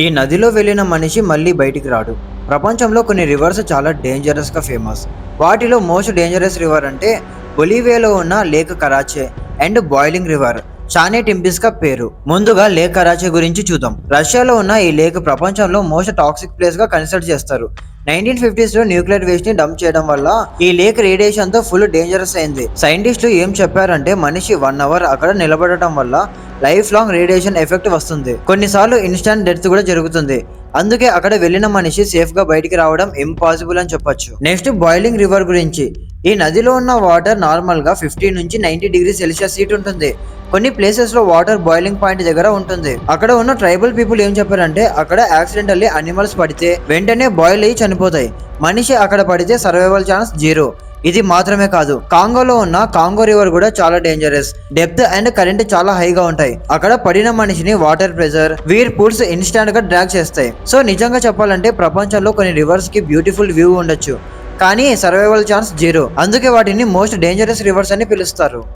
ఈ నదిలో వెళ్ళిన మనిషి మళ్ళీ బయటికి రాడు. ప్రపంచంలో కొన్ని రివర్స్ చాలా డేంజరస్గా ఫేమస్. వాటిలో మోస్ట్ డేంజరస్ రివర్ అంటే బొలీవియాలో ఉన్న లేక్ కరాచే అండ్ బాయిలింగ్ రివర్ చానే టింపిస్గా పేరు. ముందుగా లేక్ కరాచే గురించి చూద్దాం. రష్యాలో ఉన్న ఈ లేక్ ప్రపంచంలో మోస్ట్ టాక్సిక్ ప్లేస్ గా కన్సిడర్ చేస్తారు. 1950s లో న్యూక్లియర్ వేస్ట్ ని డంప్ చేయడం వల్ల ఈ లేక్ రేడియేషన్ తో ఫుల్ డేంజరస్ అయింది. సైంటిస్టులు ఏం చెప్పారంటే మనిషి 1 అవర్ అక్కడ నిలబడటం వల్ల లైఫ్ లాంగ్ రేడియేషన్ ఎఫెక్ట్ వస్తుంది. కొన్నిసార్లు ఇన్స్టంట్ డెత్ కూడా జరుగుతుంది. అందుకే అక్కడ వెళ్ళిన మనిషి సేఫ్ గా బయటికి రావడం ఇంపాసిబుల్ అని చెప్పొచ్చు. నెక్స్ట్ బాయిలింగ్ రివర్ గురించి. ఈ నదిలో ఉన్న వాటర్ నార్మల్ గా 50 నుంచి 90 డిగ్రీ సెల్సియస్ హీట్ ఉంటుంది. కొన్ని ప్లేసెస్ లో వాటర్ బాయిలింగ్ పాయింట్ దగ్గర ఉంటుంది. అక్కడ ఉన్న ట్రైబల్ పీపుల్ ఏం చెప్పారంటే అక్కడ యాక్సిడెంటల్లీ అనిమల్స్ పడితే వెంటనే బాయిల్ అయ్యి చనిపోతాయి. మనిషి అక్కడ పడితే సర్వైవల్ ఛాన్స్ 0. ఇది మాత్రమే కాదు, కాంగోలో ఉన్న కాంగో రివర్ కూడా చాలా డేంజరస్. డెప్త్ అండ్ కరెంట్ చాలా హైగా ఉంటాయి. అక్కడ పడిన మనిషిని వాటర్ ప్రెషర్ వీర్ పూల్స్ ఇన్స్టాంట్ గా డ్రాగ్ చేస్తాయి. సో నిజంగా చెప్పాలంటే ప్రపంచంలో కొన్ని రివర్స్ కి బ్యూటిఫుల్ వ్యూ ఉండొచ్చు, కానీ సర్వైవల్ ఛాన్స్ 0. అందుకే వాటిని మోస్ట్ డేంజరస్ రివర్స్ అని పిలుస్తారు.